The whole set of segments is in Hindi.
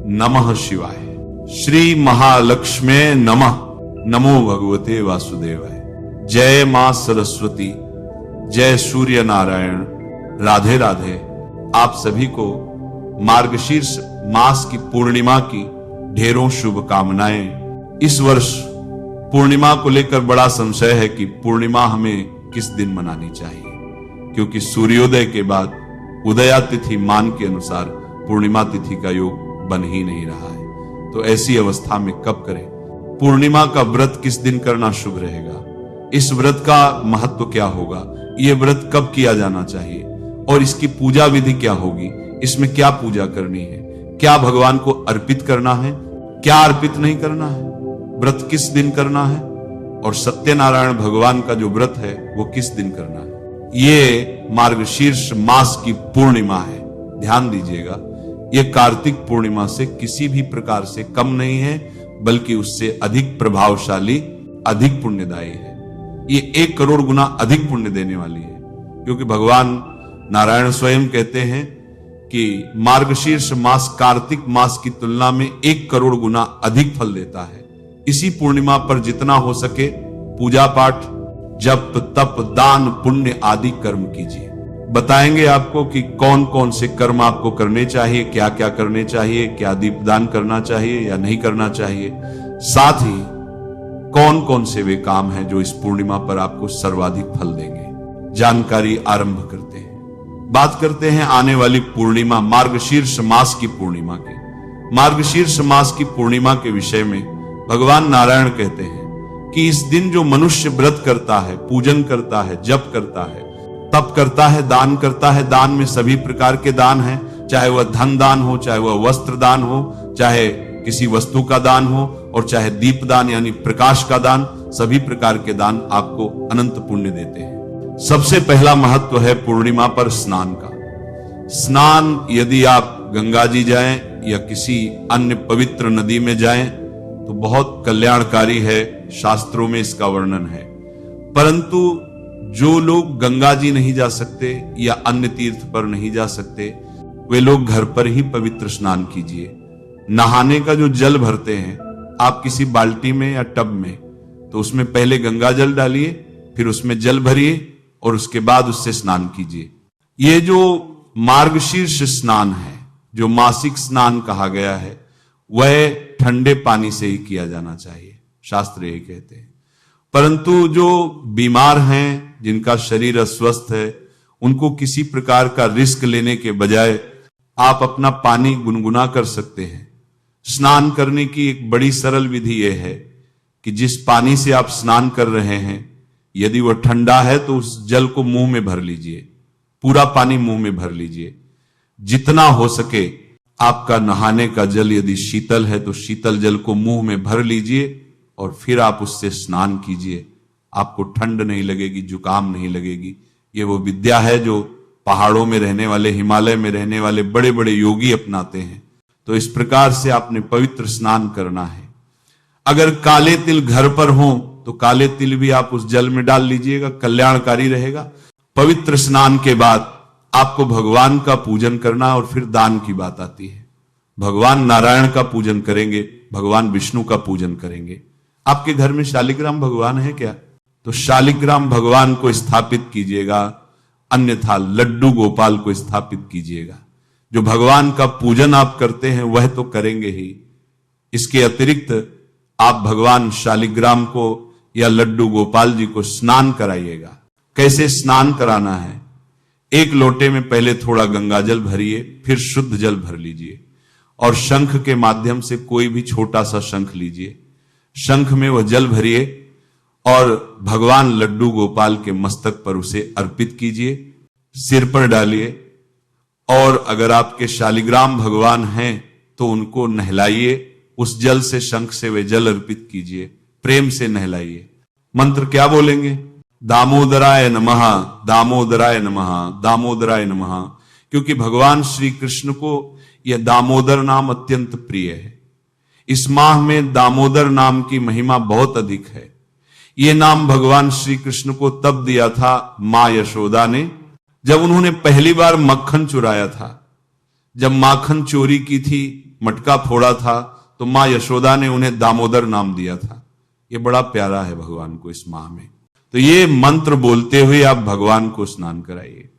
नमः शिवाय। श्री महालक्ष्मी नमः। नमो भगवते वासुदेवाय। जय मां सरस्वती, जय सूर्य नारायण। राधे राधे। आप सभी को मार्गशीर्ष मास की पूर्णिमा की ढेरों शुभकामनाएं। इस वर्ष पूर्णिमा को लेकर बड़ा संशय है कि पूर्णिमा हमें किस दिन मनानी चाहिए, क्योंकि सूर्योदय के बाद उदया तिथि मान के अनुसार पूर्णिमा तिथि का योग बन ही नहीं रहा है। तो ऐसी अवस्था में कब करें? पूर्णिमा का व्रत किस दिन करना शुभ रहेगा? इस व्रत का महत्व क्या होगा? ये व्रत कब किया जाना चाहिए और इसकी पूजा विधि क्या होगी? इसमें क्या पूजा करनी है? क्या भगवान को अर्पित करना है, क्या अर्पित नहीं करना है? व्रत किस दिन करना है? और सत्यनारायण भगवान का जो व्रत है वो किस दिन करना है? ये मार्गशीर्ष मास की पूर्णिमा है। ध्यान दीजिएगा, ये कार्तिक पूर्णिमा से किसी भी प्रकार से कम नहीं है, बल्कि उससे अधिक प्रभावशाली, अधिक पुण्यदायी है। ये 1 करोड़ गुना अधिक पुण्य देने वाली है, क्योंकि भगवान नारायण स्वयं कहते हैं कि मार्गशीर्ष मास कार्तिक मास की तुलना में 1 करोड़ गुना अधिक फल देता है। इसी पूर्णिमा पर जितना हो सके पूजा पाठ, जप, तप, दान, पुण्य आदि कर्म कीजिए। बताएंगे आपको कि कौन कौन से कर्म आपको करने चाहिए, क्या क्या करने चाहिए, क्या दीपदान करना चाहिए या नहीं करना चाहिए, साथ ही कौन कौन से वे काम हैं जो इस पूर्णिमा पर आपको सर्वाधिक फल देंगे। जानकारी आरंभ करते हैं। बात करते हैं आने वाली पूर्णिमा, मार्गशीर्ष मास की पूर्णिमा की। मार्गशीर्ष मास की पूर्णिमा के विषय में भगवान नारायण कहते हैं कि इस दिन जो मनुष्य व्रत करता है, पूजन करता है, जप करता है, तप करता है, दान करता है, दान में सभी प्रकार के दान हैं, चाहे वह धन दान हो, चाहे वह वस्त्र दान हो, चाहे किसी वस्तु का दान हो, और चाहे दीप दान यानी प्रकाश का दान, सभी प्रकार के दान आपको अनंत पुण्य देते हैं। सबसे पहला महत्व है पूर्णिमा पर स्नान का। स्नान यदि आप गंगा जी जाएं या किसी अन्य पवित्र नदी में जाएं तो बहुत कल्याणकारी है, शास्त्रों में इसका वर्णन है। परंतु जो लोग गंगा जी नहीं जा सकते या अन्य तीर्थ पर नहीं जा सकते, वे लोग घर पर ही पवित्र स्नान कीजिए। नहाने का जो जल भरते हैं आप किसी बाल्टी में या टब में, तो उसमें पहले गंगा जल डालिए, फिर उसमें जल भरिए और उसके बाद उससे स्नान कीजिए। ये जो मार्गशीर्ष स्नान है, जो मासिक स्नान कहा गया है, वह ठंडे पानी से ही किया जाना चाहिए, शास्त्र यही कहते हैं। परंतु जो बीमार हैं, जिनका शरीर अस्वस्थ है, उनको किसी प्रकार का रिस्क लेने के बजाय आप अपना पानी गुनगुना कर सकते हैं। स्नान करने की एक बड़ी सरल विधि यह है कि जिस पानी से आप स्नान कर रहे हैं, यदि वह ठंडा है तो उस जल को मुंह में भर लीजिए, पूरा पानी मुंह में भर लीजिए। जितना हो सके आपका नहाने का जल यदि शीतल है तो शीतल जल को मुंह में भर लीजिए और फिर आप उससे स्नान कीजिए। आपको ठंड नहीं लगेगी, जुकाम नहीं लगेगी। ये वो विद्या है जो पहाड़ों में रहने वाले, हिमालय में रहने वाले बड़े बड़े योगी अपनाते हैं। तो इस प्रकार से आपने पवित्र स्नान करना है। अगर काले तिल घर पर हो तो काले तिल भी आप उस जल में डाल लीजिएगा, कल्याणकारी रहेगा। पवित्र स्नान के बाद आपको भगवान का पूजन करना, और फिर दान की बात आती है। भगवान नारायण का पूजन करेंगे, भगवान विष्णु का पूजन करेंगे। आपके घर में शालिग्राम भगवान है क्या? तो शालिग्राम भगवान को स्थापित कीजिएगा, अन्यथा लड्डू गोपाल को स्थापित कीजिएगा। जो भगवान का पूजन आप करते हैं वह तो करेंगे ही, इसके अतिरिक्त आप भगवान शालिग्राम को या लड्डू गोपाल जी को स्नान कराइएगा। कैसे स्नान कराना है? 1 लोटे में पहले थोड़ा गंगा जल भरिए, फिर शुद्ध जल भर लीजिए और शंख के माध्यम से कोई भी छोटा सा शंख लीजिए, शंख में वह जल भरिए और भगवान लड्डू गोपाल के मस्तक पर उसे अर्पित कीजिए, सिर पर डालिए। और अगर आपके शालिग्राम भगवान हैं तो उनको नहलाइए, उस जल से, शंख से वे जल अर्पित कीजिए, प्रेम से नहलाइए। मंत्र क्या बोलेंगे? दामोदराय नमः, दामोदराय नमः, दामोदराय नमः। क्योंकि भगवान श्री कृष्ण को यह दामोदर नाम अत्यंत प्रिय है। इस माह में दामोदर नाम की महिमा बहुत अधिक है। यह नाम भगवान श्री कृष्ण को तब दिया था मां यशोदा ने, जब उन्होंने पहली बार मक्खन चुराया था। जब माखन चोरी की थी, मटका फोड़ा था, तो मां यशोदा ने उन्हें दामोदर नाम दिया था। ये बड़ा प्यारा है भगवान को इस माह में। तो ये मंत्र बोलते हुए आप भगवान को स्नान कराइए।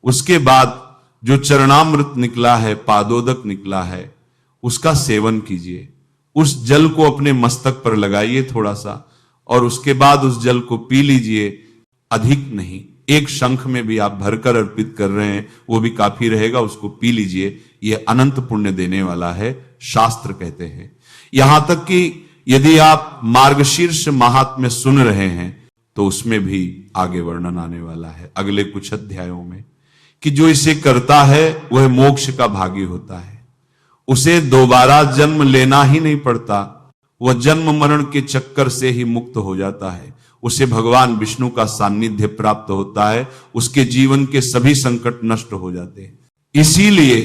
उसके बाद जो चरणामृत निकला है, पादोदक निकला है, उसका सेवन कीजिए। उस जल को अपने मस्तक पर लगाइए थोड़ा सा, और उसके बाद उस जल को पी लीजिए। अधिक नहीं, एक शंख में भी आप भरकर अर्पित कर रहे हैं, वो भी काफी रहेगा, उसको पी लीजिए। ये अनंत पुण्य देने वाला है, शास्त्र कहते हैं। यहां तक कि यदि आप मार्गशीर्ष महात्म्य सुन रहे हैं तो उसमें भी आगे वर्णन आने वाला है अगले कुछ अध्यायों में, कि जो इसे करता है वह मोक्ष का भागी होता है। उसे दोबारा जन्म लेना ही नहीं पड़ता, वह जन्म मरण के चक्कर से ही मुक्त हो जाता है। उसे भगवान विष्णु का सान्निध्य प्राप्त होता है, उसके जीवन के सभी संकट नष्ट हो जाते हैं। इसीलिए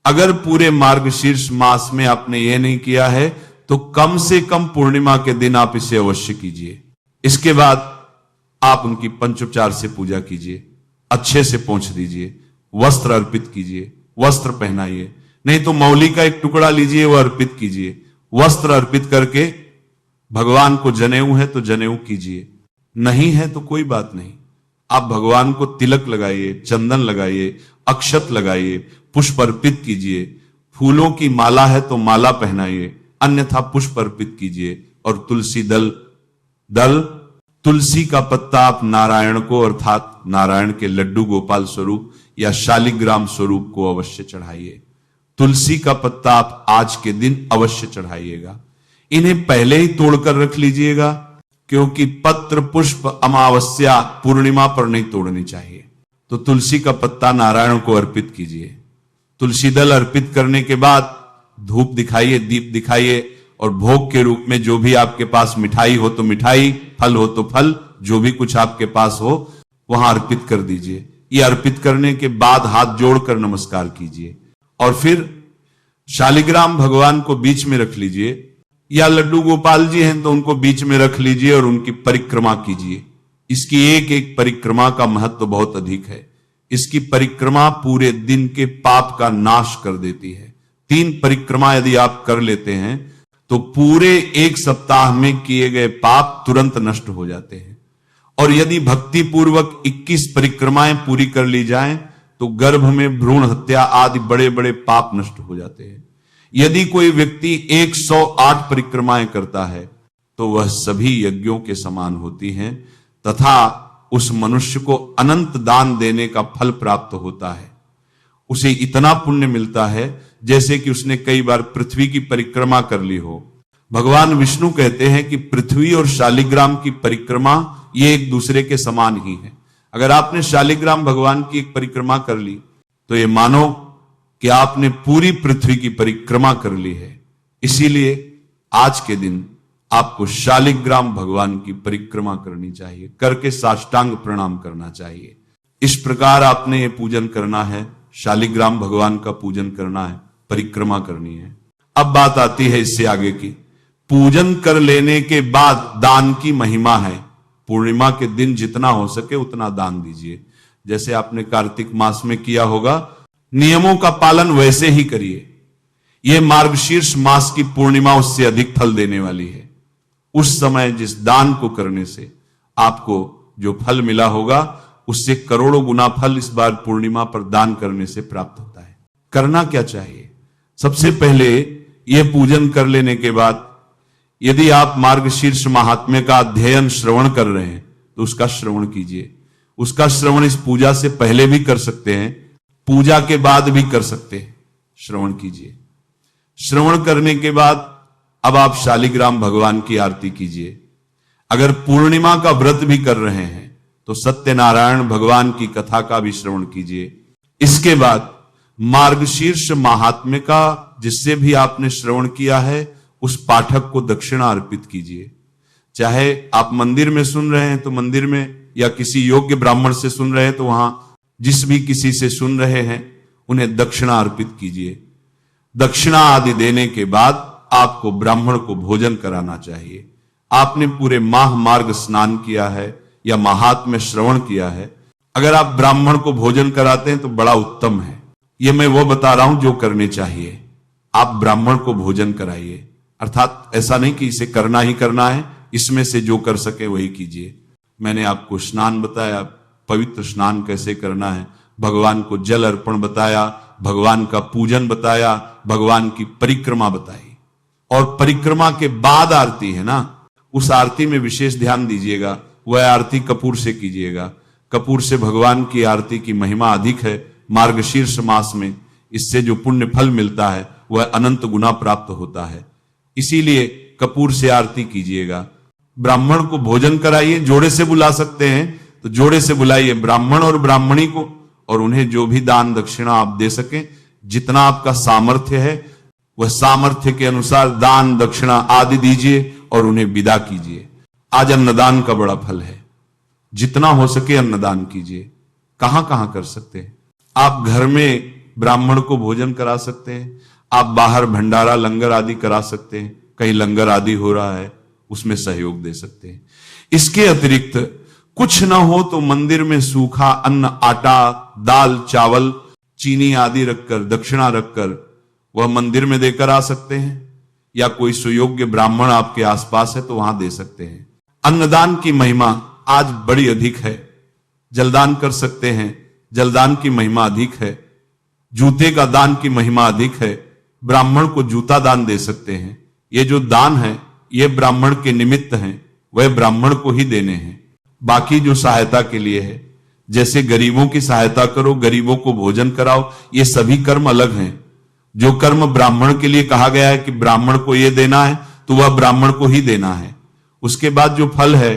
अगर पूरे मार्गशीर्ष मास में आपने ये नहीं किया है तो कम से कम पूर्णिमा के दिन आप इसे अवश्य कीजिए। इसके बाद आप उनकी पंचोपचार से पूजा कीजिए, अच्छे से पोंछ दीजिए, वस्त्र अर्पित कीजिए, वस्त्र पहनाइए। नहीं तो मौली का एक टुकड़ा लीजिए, वह अर्पित कीजिए। वस्त्र अर्पित करके भगवान को जनेऊ है तो जनेऊ कीजिए, नहीं है तो कोई बात नहीं। आप भगवान को तिलक लगाइए, चंदन लगाइए, अक्षत लगाइए, पुष्प अर्पित कीजिए। फूलों की माला है तो माला पहनाइए, अन्यथा पुष्प अर्पित कीजिए। और तुलसी दल तुलसी का पत्ता आप नारायण को, अर्थात नारायण के लड्डू गोपाल स्वरूप या शालिग्राम स्वरूप को अवश्य चढ़ाइए। तुलसी का पत्ता आप आज के दिन अवश्य चढ़ाइएगा। इन्हें पहले ही तोड़कर रख लीजिएगा, क्योंकि पत्र पुष्प अमावस्या पूर्णिमा पर नहीं तोड़नी चाहिए। तो तुलसी का पत्ता नारायण को अर्पित कीजिए। तुलसी दल अर्पित करने के बाद धूप दिखाइए, दीप दिखाइए, और भोग के रूप में जो भी आपके पास मिठाई हो तो मिठाई, फल हो तो फल, जो भी कुछ आपके पास हो वहां अर्पित कर दीजिए। ये अर्पित करने के बाद हाथ जोड़कर नमस्कार कीजिए, और फिर शालिग्राम भगवान को बीच में रख लीजिए, या लड्डू गोपाल जी हैं तो उनको बीच में रख लीजिए और उनकी परिक्रमा कीजिए। इसकी एक एक परिक्रमा का महत्व बहुत अधिक है। इसकी परिक्रमा पूरे दिन के पाप का नाश कर देती है। 3 परिक्रमा यदि आप कर लेते हैं तो पूरे एक सप्ताह में किए गए पाप तुरंत नष्ट हो जाते हैं। और यदि भक्ति पूर्वक 21 परिक्रमाएं पूरी कर ली जाएं तो गर्भ में भ्रूण हत्या आदि बड़े बड़े पाप नष्ट हो जाते हैं। यदि कोई व्यक्ति 108 परिक्रमाएं करता है तो वह सभी यज्ञों के समान होती हैं, तथा उस मनुष्य को अनंत दान देने का फल प्राप्त होता है। उसे इतना पुण्य मिलता है जैसे कि उसने कई बार पृथ्वी की परिक्रमा कर ली हो। भगवान विष्णु कहते हैं कि पृथ्वी और शालिग्राम की परिक्रमा ये एक दूसरे के समान ही है। अगर आपने शालिग्राम भगवान की एक परिक्रमा कर ली तो ये मानो कि आपने पूरी पृथ्वी की परिक्रमा कर ली है। इसीलिए आज के दिन आपको शालिग्राम भगवान की परिक्रमा करनी चाहिए, करके साष्टांग प्रणाम करना चाहिए। इस प्रकार आपने ये पूजन करना है, शालिग्राम भगवान का पूजन करना है, परिक्रमा करनी है। अब बात आती है इससे आगे की। पूजन कर लेने के बाद दान की महिमा है। पूर्णिमा के दिन जितना हो सके उतना दान दीजिए। जैसे आपने कार्तिक मास में किया होगा, नियमों का पालन वैसे ही करिए। यह मार्गशीर्ष मास की पूर्णिमा उससे अधिक फल देने वाली है। उस समय जिस दान को करने से आपको जो फल मिला होगा उससे करोड़ों गुना फल इस बार पूर्णिमा पर दान करने से प्राप्त होता है। करना क्या चाहिए? सबसे पहले यह पूजन कर लेने के बाद यदि आप मार्गशीर्ष महात्म्य का अध्ययन श्रवण कर रहे हैं तो उसका श्रवण कीजिए। उसका श्रवण इस पूजा से पहले भी कर सकते हैं, पूजा के बाद भी कर सकते हैं। श्रवण कीजिए। श्रवण करने के बाद अब आप शालिग्राम भगवान की आरती कीजिए। अगर पूर्णिमा का व्रत भी कर रहे हैं तो सत्यनारायण भगवान की कथा का भी श्रवण कीजिए। इसके बाद मार्गशीर्ष महात्म्य का जिससे भी आपने श्रवण किया है उस पाठक को दक्षिणा अर्पित कीजिए। चाहे आप मंदिर में सुन रहे हैं तो मंदिर में, या किसी योग्य ब्राह्मण से सुन रहे हैं तो वहां जिस भी किसी से सुन रहे हैं उन्हें दक्षिणा अर्पित कीजिए। दक्षिणा आदि देने के बाद आपको ब्राह्मण को भोजन कराना चाहिए। आपने पूरे माह मार्ग स्नान किया है या महात्म्य श्रवण किया है, अगर आप ब्राह्मण को भोजन कराते हैं तो बड़ा उत्तम है। ये मैं वो बता रहा हूं जो करने चाहिए। आप ब्राह्मण को भोजन कराइए, अर्थात ऐसा नहीं कि इसे करना ही करना है, इसमें से जो कर सके वही कीजिए। मैंने आपको स्नान बताया, पवित्र स्नान कैसे करना है, भगवान को जल अर्पण बताया, भगवान का पूजन बताया, भगवान की परिक्रमा बताई। और परिक्रमा के बाद आरती है ना, उस आरती में विशेष ध्यान दीजिएगा, वह आरती कपूर से कीजिएगा। कपूर से भगवान की आरती की महिमा अधिक है मार्गशीर्ष मास में। इससे जो पुण्य फल मिलता है वह अनंत गुना प्राप्त होता है, इसीलिए कपूर से आरती कीजिएगा। ब्राह्मण को भोजन कराइए, जोड़े से बुला सकते हैं तो जोड़े से बुलाइए ब्राह्मण और ब्राह्मणी को, और उन्हें जो भी दान दक्षिणा आप दे सकें, जितना आपका सामर्थ्य है वह सामर्थ्य के अनुसार दान दक्षिणा आदि दीजिए और उन्हें विदा कीजिए। आज अन्नदान का बड़ा फल है, जितना हो सके अन्नदान कीजिए। कहां कहां कर सकते हैं आप? घर में ब्राह्मण को भोजन करा सकते हैं, आप बाहर भंडारा लंगर आदि करा सकते हैं, कहीं लंगर आदि हो रहा है उसमें सहयोग दे सकते हैं। इसके अतिरिक्त कुछ ना हो तो मंदिर में सूखा अन्न, आटा, दाल, चावल, चीनी आदि रखकर, दक्षिणा रखकर वह मंदिर में देकर आ सकते हैं, या कोई सुयोग्य ब्राह्मण आपके आसपास है तो वहां दे सकते हैं। अन्नदान की महिमा आज बड़ी अधिक है, जलदान कर सकते हैं, जलदान की महिमा अधिक है, जूते का दान की महिमा अधिक है, ब्राह्मण को जूता दान दे सकते हैं। ये जो दान है ये ब्राह्मण के निमित्त हैं, वह ब्राह्मण को ही देने हैं। बाकी जो सहायता के लिए है, जैसे गरीबों की सहायता करो, गरीबों को भोजन कराओ, ये सभी कर्म अलग हैं। जो कर्म ब्राह्मण के लिए कहा गया है कि ब्राह्मण को यह देना है तो वह ब्राह्मण को ही देना है, उसके बाद जो फल है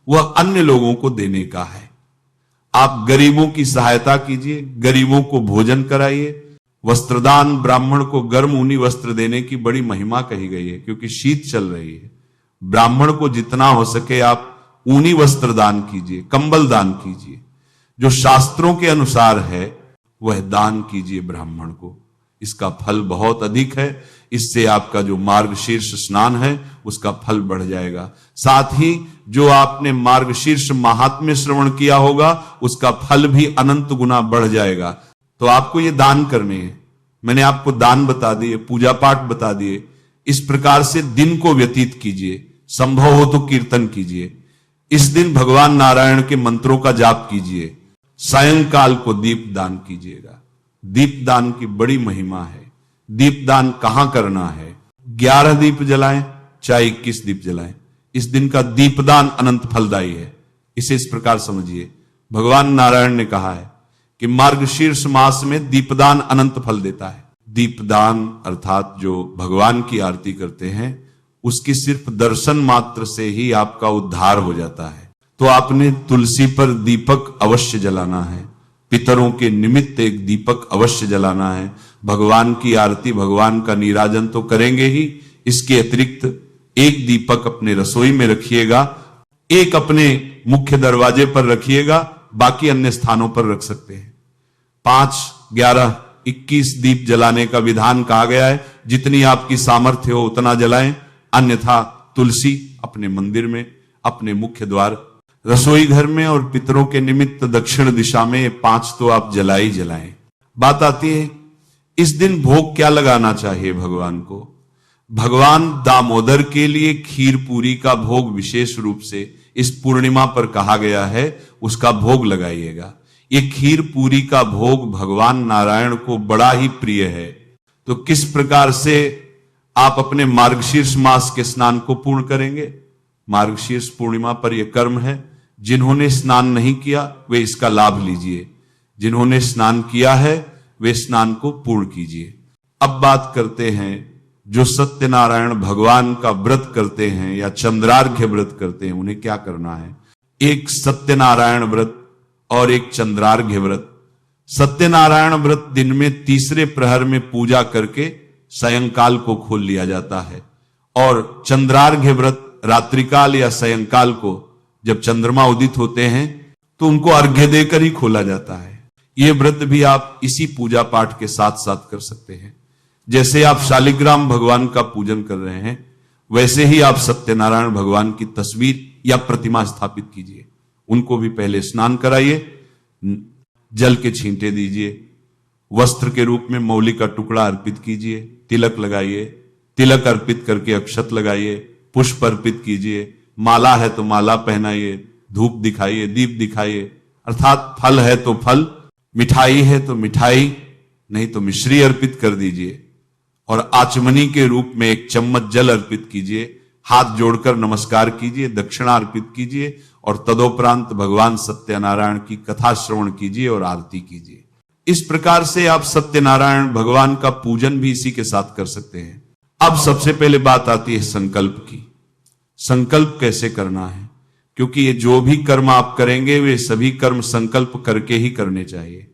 वह अन्य लोगों को देने का है। आप गरीबों की सहायता कीजिए, गरीबों को भोजन कराइए। वस्त्रदान, ब्राह्मण को गर्म ऊनी वस्त्र देने की बड़ी महिमा कही गई है, क्योंकि शीत चल रही है। ब्राह्मण को जितना हो सके आप ऊनी वस्त्र दान कीजिए, कंबल दान कीजिए, जो शास्त्रों के अनुसार है वह दान कीजिए ब्राह्मण को। इसका फल बहुत अधिक है, इससे आपका जो मार्गशीर्ष स्नान है उसका फल बढ़ जाएगा। साथ ही जो आपने मार्गशीर्ष महात्म्य श्रवण किया होगा उसका फल भी अनंत गुना बढ़ जाएगा। तो आपको ये दान करने हैं, मैंने आपको दान बता दिए, पूजा पाठ बता दिए। इस प्रकार से दिन को व्यतीत कीजिए, संभव हो तो कीर्तन कीजिए। इस दिन भगवान नारायण के मंत्रों का जाप कीजिए। सायंकाल को दीप दान कीजिएगा, दीपदान की बड़ी महिमा है। दीपदान कहां करना है? 11 दीप जलाएं चाहे 21 दीप जलाएं, इस दिन का दीपदान अनंत फलदायी है। इसे इस प्रकार समझिए, भगवान नारायण ने कहा है कि मार्गशीर्ष मास में दीपदान अनंत फल देता है। दीपदान अर्थात जो भगवान की आरती करते हैं उसकी सिर्फ दर्शन मात्र से ही आपका उद्धार हो जाता है। तो आपने तुलसी पर दीपक अवश्य जलाना है, पितरों के निमित्त एक दीपक अवश्य जलाना है। भगवान की आरती, भगवान का नीराजन तो करेंगे ही, इसके अतिरिक्त एक दीपक अपने रसोई में रखिएगा, एक अपने मुख्य दरवाजे पर रखिएगा, बाकी अन्य स्थानों पर रख सकते हैं। 5, 11, 21 दीप जलाने का विधान कहा गया है। जितनी आपकी सामर्थ्य हो उतना जलाएं, अन्यथा तुलसी अपने मंदिर में, अपने मुख्य द्वार, रसोई घर में और पितरों के निमित्त दक्षिण दिशा में 5 तो आप जलाए ही जलाएं। बात आती है इस दिन भोग क्या लगाना चाहिए भगवान को। भगवान दामोदर के लिए खीर पूरी का भोग विशेष रूप से इस पूर्णिमा पर कहा गया है, उसका भोग लगाइएगा। ये खीर पूरी का भोग भगवान नारायण को बड़ा ही प्रिय है। तो किस प्रकार से आप अपने मार्गशीर्ष मास के स्नान को पूर्ण करेंगे? मार्गशीर्ष पूर्णिमा पर यह कर्म है, जिन्होंने स्नान नहीं किया वे इसका लाभ लीजिए, जिन्होंने स्नान किया है वे स्नान को पूर्ण कीजिए। अब बात करते हैं जो सत्यनारायण भगवान का व्रत करते हैं या चंद्रार्घ्य व्रत करते हैं, उन्हें क्या करना है। एक सत्यनारायण व्रत और एक चंद्रार्घ्य व्रत। सत्यनारायण व्रत दिन में तीसरे प्रहर में पूजा करके सायंकाल को खोल लिया जाता है, और चंद्रार्घ्य व्रत रात्रिकाल या सायंकाल को जब चंद्रमा उदित होते हैं तो उनको अर्घ्य देकर ही खोला जाता है। यह व्रत भी आप इसी पूजा पाठ के साथ साथ कर सकते हैं। जैसे आप शालिग्राम भगवान का पूजन कर रहे हैं, वैसे ही आप सत्यनारायण भगवान की तस्वीर या प्रतिमा स्थापित कीजिए। उनको भी पहले स्नान कराइए, जल के छींटे दीजिए, वस्त्र के रूप में मौली का टुकड़ा अर्पित कीजिए, तिलक लगाइए, तिलक अर्पित करके अक्षत लगाइए, पुष्प अर्पित कीजिए, माला है तो माला पहनाइए, धूप दिखाइए, दीप दिखाइए, अर्थात फल है तो फल, मिठाई है तो मिठाई, नहीं तो मिश्री अर्पित कर दीजिए और आचमनी के रूप में 1 चम्मच जल अर्पित कीजिए, हाथ जोड़कर नमस्कार कीजिए, दक्षिणा अर्पित कीजिए और तदोपरांत भगवान सत्यनारायण की कथा श्रवण कीजिए और आरती कीजिए। इस प्रकार से आप सत्यनारायण भगवान का पूजन भी इसी के साथ कर सकते हैं। अब सबसे पहले बात आती है संकल्प की। संकल्प कैसे करना है, क्योंकि ये जो भी कर्म आप करेंगे वे सभी कर्म संकल्प करके ही करने चाहिए।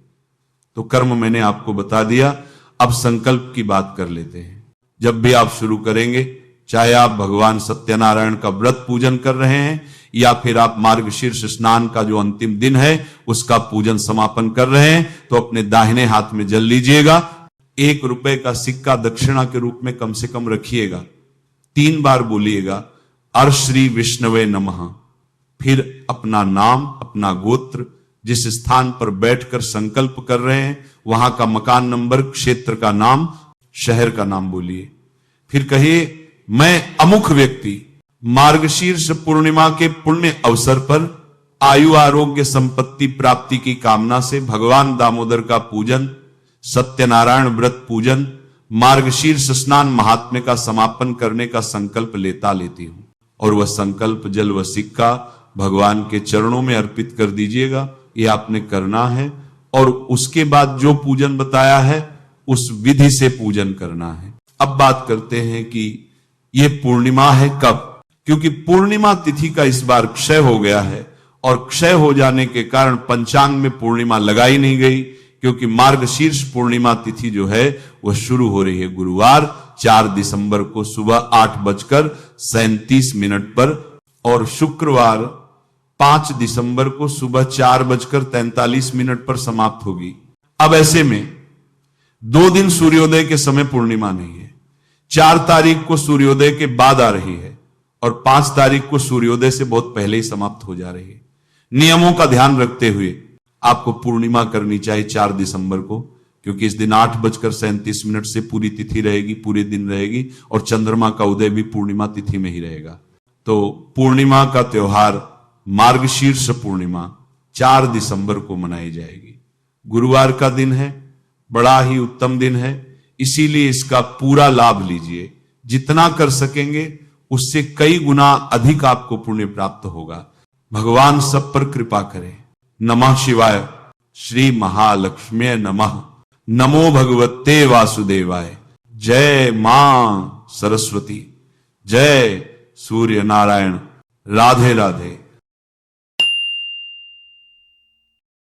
तो कर्म मैंने आपको बता दिया, अब संकल्प की बात कर लेते हैं। जब भी आप शुरू करेंगे, चाहे आप भगवान सत्यनारायण का व्रत पूजन कर रहे हैं या फिर आप मार्गशीर्ष स्नान का जो अंतिम दिन है उसका पूजन समापन कर रहे हैं, तो अपने दाहिने हाथ में जल लीजिएगा। 1 रुपए का सिक्का दक्षिणा के रूप में कम से कम रखिएगा। 3 बार बोलिएगा अर्श्री विष्णवे नमः, फिर अपना नाम, अपना गोत्र, जिस स्थान पर बैठकर संकल्प कर रहे हैं वहां का मकान नंबर, क्षेत्र का नाम, शहर का नाम बोलिए। फिर कहिए मैं अमुक व्यक्ति मार्गशीर्ष पूर्णिमा के पुण्य अवसर पर आयु आरोग्य संपत्ति प्राप्ति की कामना से भगवान दामोदर का पूजन, सत्यनारायण व्रत पूजन, मार्गशीर्ष स्नान महात्म्य का समापन करने का संकल्प लेती हूं। और वह संकल्प जल व सिक्का भगवान के चरणों में अर्पित कर दीजिएगा। ये आपने करना है और उसके बाद जो पूजन बताया है उस विधि से पूजन करना है। अब बात करते हैं कि ये पूर्णिमा है कब, क्योंकि पूर्णिमा तिथि का इस बार क्षय हो गया है और क्षय हो जाने के कारण पंचांग में पूर्णिमा लगाई नहीं गई, क्योंकि मार्गशीर्ष पूर्णिमा तिथि जो है वह शुरू हो रही है गुरुवार 4 दिसंबर को सुबह 8:37 पर और शुक्रवार 5 दिसंबर को सुबह 4:43 पर समाप्त होगी। अब ऐसे में 2 दिन सूर्योदय के समय पूर्णिमा नहीं है। 4 तारीख को सूर्योदय के बाद आ रही है और 5 तारीख को सूर्योदय से बहुत पहले ही समाप्त हो जा रही है। नियमों का ध्यान रखते हुए आपको पूर्णिमा करनी चाहिए 4 दिसंबर को, क्योंकि इस दिन 8:37 से पूरी तिथि रहेगी, पूरे दिन रहेगी और चंद्रमा का उदय भी पूर्णिमा तिथि में ही रहेगा। तो पूर्णिमा का त्योहार मार्गशीर्ष पूर्णिमा 4 दिसंबर को मनाई जाएगी। गुरुवार का दिन है, बड़ा ही उत्तम दिन है, इसीलिए इसका पूरा लाभ लीजिए। जितना कर सकेंगे उससे कई गुना अधिक आपको पुण्य प्राप्त होगा। भगवान सब पर कृपा करे। नमः शिवाय। श्री महालक्ष्मी नमः। नमो भगवते वासुदेवाय। जय मां सरस्वती। जय सूर्य नारायण। राधे राधे।